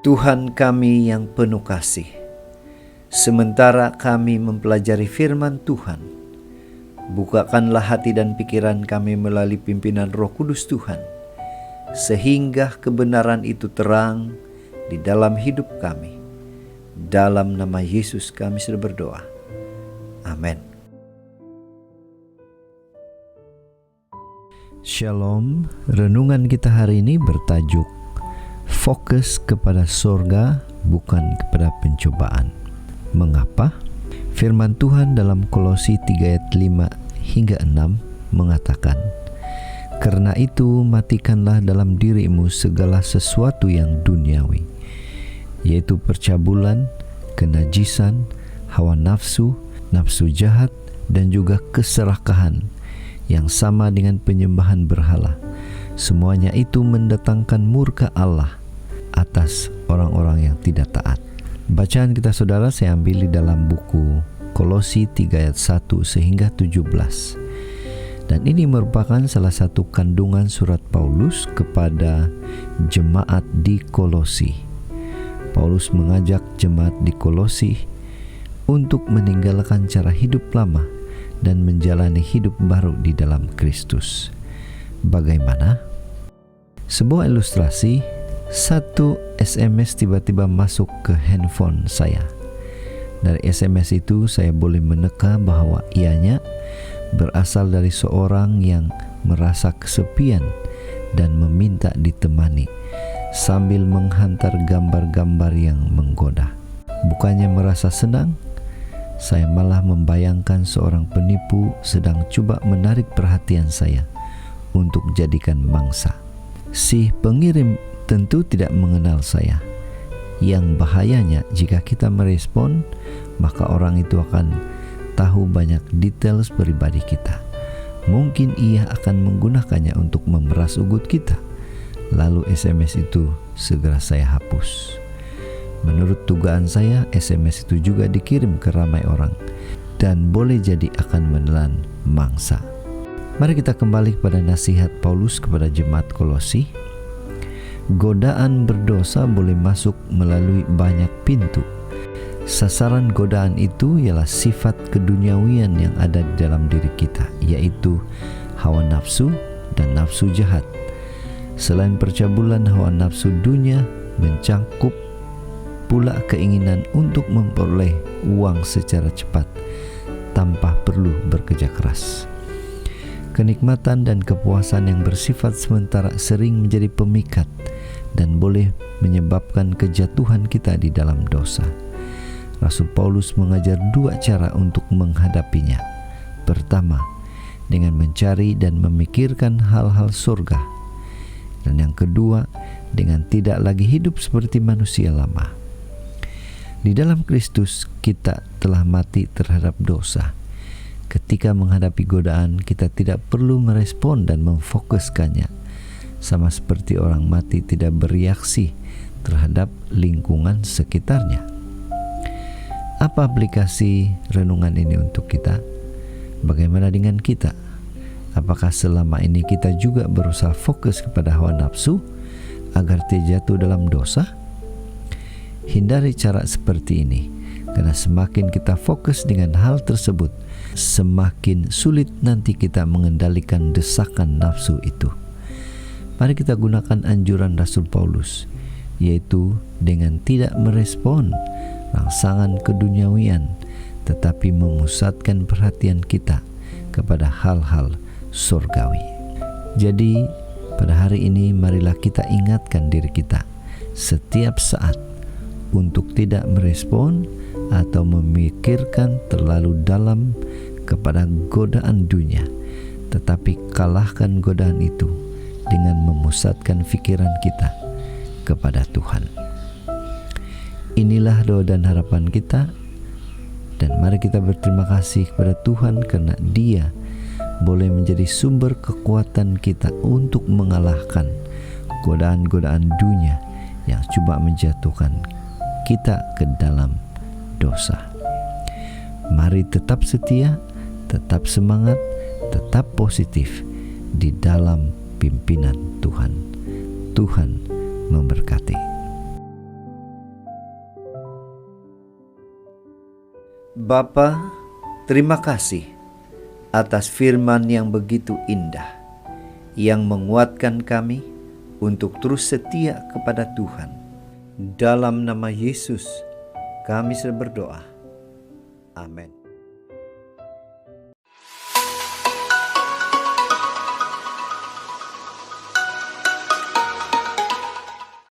Tuhan kami yang penuh kasih, sementara kami mempelajari firman Tuhan, bukakanlah hati dan pikiran kami melalui pimpinan Roh Kudus Tuhan, sehingga kebenaran itu terang di dalam hidup kami. Dalam nama Yesus kami sudah berdoa. Amin. Shalom, renungan kita hari ini bertajuk Fokus kepada sorga, bukan kepada pencobaan. Mengapa? Firman Tuhan dalam Kolose 3 ayat 5 hingga 6 mengatakan, "Karena itu matikanlah dalam dirimu segala sesuatu yang duniawi, yaitu percabulan, kenajisan, hawa nafsu, nafsu jahat, dan juga keserakahan yang sama dengan penyembahan berhala. Semuanya itu mendatangkan murka Allah atas orang-orang yang tidak taat." Bacaan kita saudara saya ambil di dalam buku Kolose 3 ayat 1 sehingga 17. Dan ini merupakan salah satu kandungan surat Paulus kepada jemaat di Kolose. Paulus mengajak jemaat di Kolose untuk meninggalkan cara hidup lama dan menjalani hidup baru di dalam Kristus. Bagaimana? Sebuah ilustrasi, satu SMS tiba-tiba masuk ke handphone saya. Dari SMS itu saya boleh meneka bahwa ianya berasal dari seorang yang merasa kesepian dan meminta ditemani, sambil menghantar gambar-gambar yang menggoda. Bukannya merasa senang, saya malah membayangkan seorang penipu sedang coba menarik perhatian saya untuk jadikan mangsa. Si pengirim tentu tidak mengenal saya. Yang bahayanya jika kita merespon, maka orang itu akan tahu banyak details pribadi kita. Mungkin ia akan menggunakannya untuk memeras ugut kita. Lalu SMS itu segera saya hapus. Menurut dugaan saya, SMS itu juga dikirim ke ramai orang dan boleh jadi akan menelan mangsa. Mari kita kembali kepada nasihat Paulus kepada jemaat Kolose. Godaan berdosa boleh masuk melalui banyak pintu. Sasaran godaan itu ialah sifat keduniawian yang ada di dalam diri kita, yaitu hawa nafsu dan nafsu jahat. Selain percabulan, hawa nafsu dunia mencangkup pula keinginan untuk memperoleh uang secara cepat tanpa perlu bekerja keras. Kenikmatan dan kepuasan yang bersifat sementara sering menjadi pemikat dan boleh menyebabkan kejatuhan kita di dalam dosa. Rasul Paulus mengajar dua cara untuk menghadapinya. Pertama, dengan mencari dan memikirkan hal-hal surga. Dan yang kedua, dengan tidak lagi hidup seperti manusia lama. Di dalam Kristus kita telah mati terhadap dosa. Ketika menghadapi godaan, kita tidak perlu merespon dan memfokuskannya. Sama seperti orang mati tidak bereaksi terhadap lingkungan sekitarnya. Apa aplikasi renungan ini untuk kita? Bagaimana dengan kita? Apakah selama ini kita juga berusaha fokus kepada hawa nafsu agar tidak jatuh dalam dosa? Hindari cara seperti ini, karena semakin kita fokus dengan hal tersebut, semakin sulit nanti kita mengendalikan desakan nafsu itu. Mari kita gunakan anjuran Rasul Paulus, yaitu dengan tidak merespon rangsangan keduniawian, tetapi memusatkan perhatian kita kepada hal-hal surgawi. Jadi, pada hari ini marilah kita ingatkan diri kita setiap saat untuk tidak merespon atau memikirkan terlalu dalam kepada godaan dunia, tetapi kalahkan godaan itu dengan memusatkan pikiran kita kepada Tuhan. Inilah doa dan harapan kita, dan mari kita berterima kasih kepada Tuhan karena Dia boleh menjadi sumber kekuatan kita untuk mengalahkan godaan-godaan dunia yang coba menjatuhkan kita ke dalam dosa. Mari tetap setia, tetap semangat, tetap positif di dalam pimpinan Tuhan. Tuhan memberkati. Bapa, terima kasih atas firman yang begitu indah, yang menguatkan kami untuk terus setia kepada Tuhan. Dalam nama Yesus, kami berdoa. Amin.